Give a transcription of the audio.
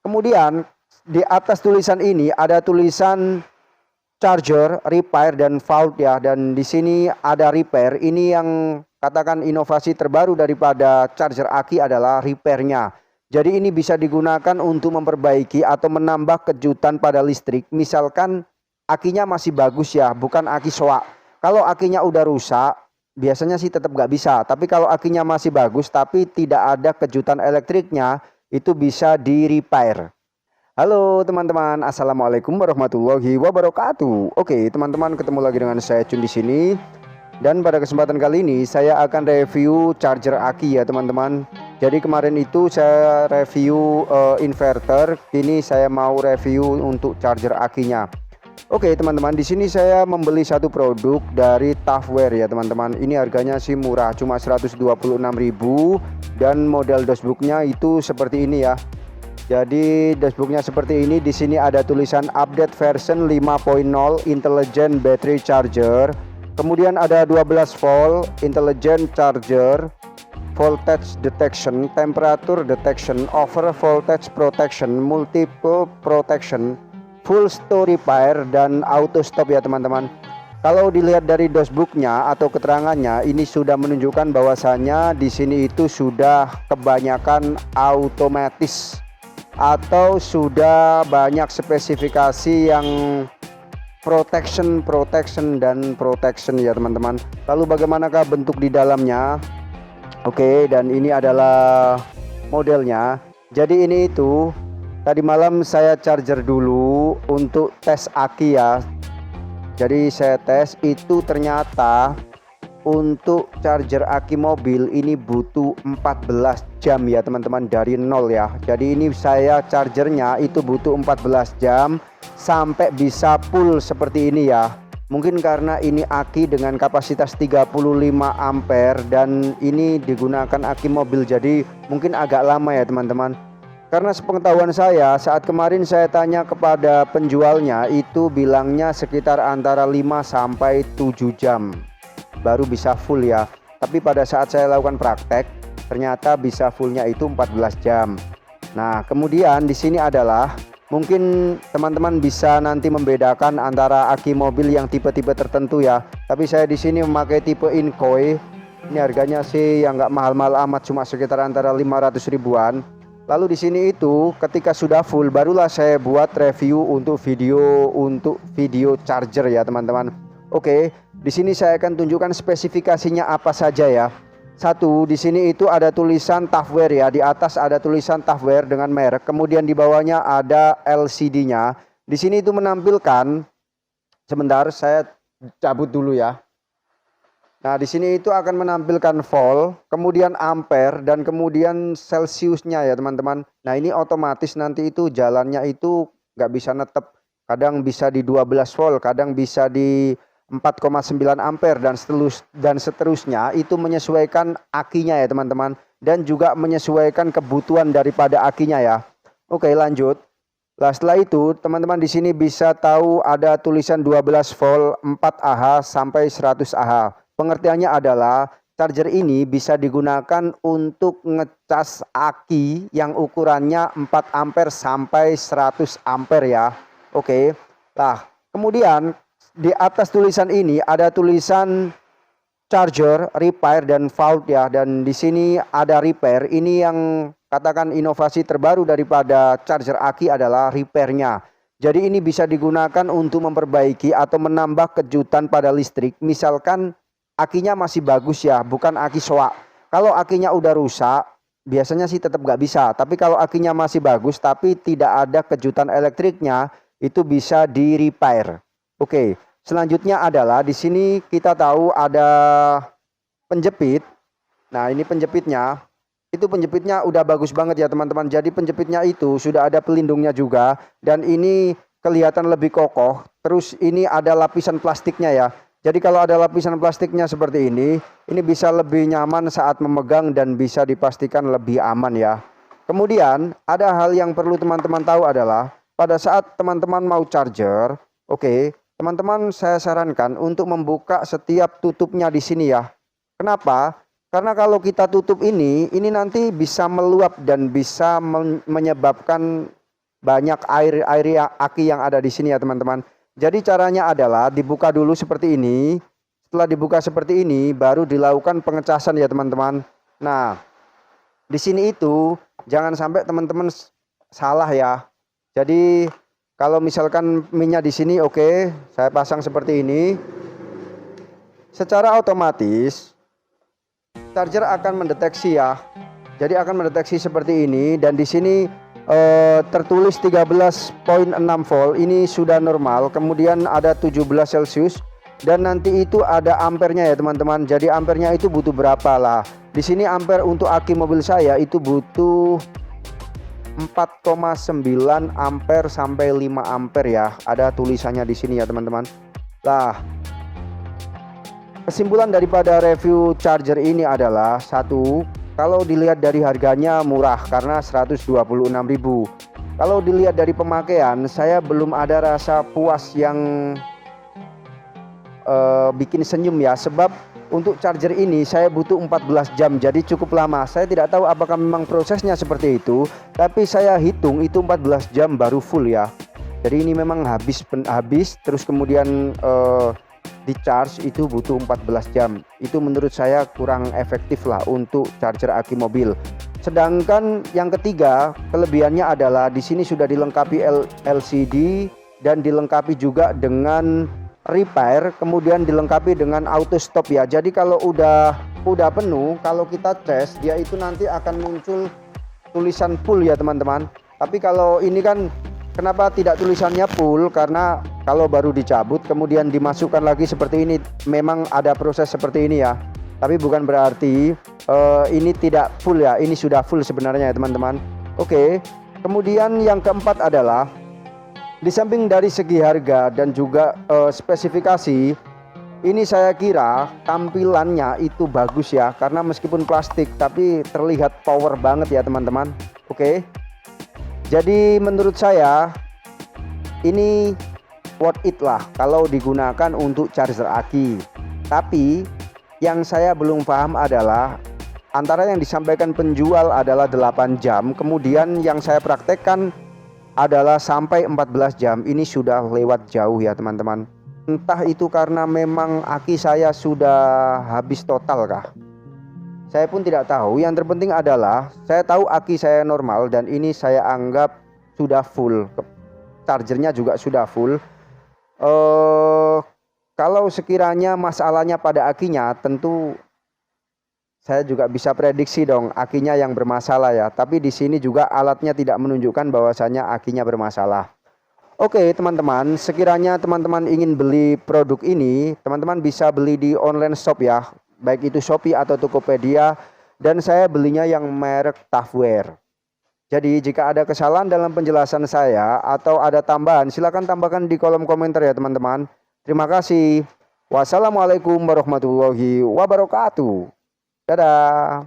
Kemudian di atas tulisan ini ada tulisan charger, repair dan fault ya. Dan di sini ada repair. Ini yang katakan inovasi terbaru daripada charger aki adalah repairnya. Jadi ini bisa digunakan untuk memperbaiki atau menambah kejutan pada listrik. Misalkan akinya masih bagus ya, bukan aki soak. Kalau akinya udah rusak, biasanya sih tetap nggak bisa. Tapi kalau akinya masih bagus tapi tidak ada kejutan elektriknya, itu bisa di repair. Halo teman-teman, assalamualaikum warahmatullahi wabarakatuh. Oke teman-teman, ketemu lagi dengan saya Cun di sini. Dan pada kesempatan kali ini saya akan review charger aki ya teman-teman. Jadi kemarin itu saya review inverter, kini saya mau review untuk charger akinya. Oke teman-teman, di sini saya membeli satu produk dari Tafware ya teman-teman. Ini harganya sih murah, cuma 126.000 dan model dashboardnya itu seperti ini ya. Jadi dashboardnya seperti ini. Di sini ada tulisan update version 5.0 intelligent battery charger. Kemudian ada 12 volt intelligent charger, voltage detection, temperature detection, over voltage protection, multiple protection, full story repair dan auto stop ya teman-teman. Kalau dilihat dari dashboardnya atau keterangannya, ini sudah menunjukkan bahwasannya di sini itu sudah kebanyakan otomatis atau sudah banyak spesifikasi yang protection ya teman-teman. Lalu bagaimanakah bentuk di dalamnya? Oke, dan ini adalah modelnya. Jadi ini itu tadi malam saya charger dulu untuk tes aki ya. Jadi saya tes itu ternyata untuk charger aki mobil ini butuh 14 jam ya teman-teman, dari nol ya. Jadi ini saya chargernya itu butuh 14 jam sampai bisa full seperti ini ya. Mungkin karena ini aki dengan kapasitas 35 ampere dan ini digunakan aki mobil, jadi mungkin agak lama ya teman-teman. Karena sepengetahuan saya, saat kemarin saya tanya kepada penjualnya, itu bilangnya sekitar antara 5 sampai 7 jam baru bisa full ya. Tapi pada saat saya lakukan praktek ternyata bisa fullnya itu 14 jam. Nah kemudian di sini adalah mungkin teman-teman bisa nanti membedakan antara aki mobil yang tipe-tipe tertentu ya. Tapi saya di sini memakai tipe Inkoi. Ini harganya sih yang nggak mahal-mahal amat, cuma sekitar antara 500 ribuan. Lalu di sini itu ketika sudah full barulah saya buat review untuk video charger ya teman-teman. Oke, di sini saya akan tunjukkan spesifikasinya apa saja ya. Satu, di sini itu ada tulisan Tafware ya. Di atas ada tulisan Tafware dengan merek. Kemudian di bawahnya ada LCD-nya. Di sini itu menampilkan, sebentar saya cabut dulu ya. Nah, di sini itu akan menampilkan volt, kemudian ampere dan kemudian celciusnya ya teman-teman. Nah, ini otomatis nanti itu jalannya itu nggak bisa netep. Kadang bisa di 12 volt, kadang bisa di 4,9 ampere dan seterusnya. Itu menyesuaikan akinya ya teman-teman, dan juga menyesuaikan kebutuhan daripada akinya ya. Oke, lanjut. Nah, setelah itu teman-teman di sini bisa tahu ada tulisan 12 volt 4Ah sampai 100Ah. Pengertiannya adalah charger ini bisa digunakan untuk ngecas aki yang ukurannya 4 ampere sampai 100 ampere ya. Oke. Nah, kemudian di atas tulisan ini ada tulisan charger, repair dan fault ya. Dan di sini ada repair. Ini yang katakan inovasi terbaru daripada charger aki adalah repairnya. Jadi ini bisa digunakan untuk memperbaiki atau menambah kejutan pada listrik. Misalkan akinya masih bagus ya, bukan aki soak. Kalau akinya udah rusak, biasanya sih tetap nggak bisa. Tapi kalau akinya masih bagus tapi tidak ada kejutan elektriknya, itu bisa di repair. Oke, selanjutnya adalah di sini kita tahu ada penjepit. Nah, ini penjepitnya. Itu penjepitnya udah bagus banget ya teman-teman. Jadi penjepitnya itu sudah ada pelindungnya juga dan ini kelihatan lebih kokoh. Terus ini ada lapisan plastiknya ya. Jadi kalau ada lapisan plastiknya seperti ini bisa lebih nyaman saat memegang dan bisa dipastikan lebih aman ya. Kemudian ada hal yang perlu teman-teman tahu adalah pada saat teman-teman mau charger, oke, teman-teman saya sarankan untuk membuka setiap tutupnya di sini ya. Kenapa? Karena kalau kita tutup ini nanti bisa meluap dan bisa menyebabkan banyak air aki yang ada di sini ya teman-teman. Jadi caranya adalah dibuka dulu seperti ini. Setelah dibuka seperti ini baru dilakukan pengecasan ya teman-teman. Nah, di sini itu jangan sampai teman-teman salah ya. Jadi kalau misalkan minyak di sini oke, saya pasang seperti ini. Secara otomatis charger akan mendeteksi ya. Jadi akan mendeteksi seperti ini dan di sini tertulis 13.6 volt. Ini sudah normal. Kemudian ada 17 Celcius dan nanti itu ada ampernya ya teman-teman. Jadi ampernya itu butuh berapa lah. Di sini ampere untuk aki mobil saya itu butuh 4,9 ampere sampai 5 ampere ya. Ada tulisannya di sini ya teman-teman. Lah, kesimpulan daripada review charger ini adalah satu, kalau dilihat dari harganya murah karena 126.000. Kalau dilihat dari pemakaian, saya belum ada rasa puas yang bikin senyum ya, sebab untuk charger ini saya butuh 14 jam, jadi cukup lama. Saya tidak tahu apakah memang prosesnya seperti itu, tapi saya hitung itu 14 jam baru full ya. Jadi ini memang habis terus kemudian di charge itu butuh 14 jam. Itu menurut saya kurang efektif lah untuk charger aki mobil. Sedangkan yang ketiga, kelebihannya adalah di sini sudah dilengkapi LCD dan dilengkapi juga dengan repair, kemudian dilengkapi dengan auto stop ya. Jadi kalau udah penuh, kalau kita tes dia itu nanti akan muncul tulisan full ya teman-teman. Tapi kalau ini kan kenapa tidak tulisannya full? Karena kalau baru dicabut kemudian dimasukkan lagi seperti ini, memang ada proses seperti ini ya. Tapi bukan berarti ini tidak full ya. Ini sudah full sebenarnya ya teman-teman. Oke. Kemudian yang keempat adalah di samping dari segi harga dan juga spesifikasi, ini saya kira tampilannya itu bagus ya, karena meskipun plastik tapi terlihat power banget ya teman-teman. Oke. Jadi menurut saya ini worth it lah kalau digunakan untuk charger aki. Tapi yang saya belum paham adalah antara yang disampaikan penjual adalah 8 jam, kemudian yang saya praktekkan adalah sampai 14 jam. Ini sudah lewat jauh ya teman-teman. Entah itu karena memang aki saya sudah habis total kah? Saya pun tidak tahu. Yang terpenting adalah saya tahu aki saya normal dan ini saya anggap sudah full. Chargernya juga sudah full. Kalau sekiranya masalahnya pada akinya, tentu saya juga bisa prediksi dong akinya yang bermasalah ya. Tapi di sini juga alatnya tidak menunjukkan bahwasanya akinya bermasalah. Oke teman-teman, sekiranya teman-teman ingin beli produk ini, teman-teman bisa beli di online shop ya, baik itu Shopee atau Tokopedia. Dan saya belinya yang merek Tafware. Jadi jika ada kesalahan dalam penjelasan saya atau ada tambahan, silahkan tambahkan di kolom komentar ya teman-teman. Terima kasih. Wassalamualaikum warahmatullahi wabarakatuh. Dadah.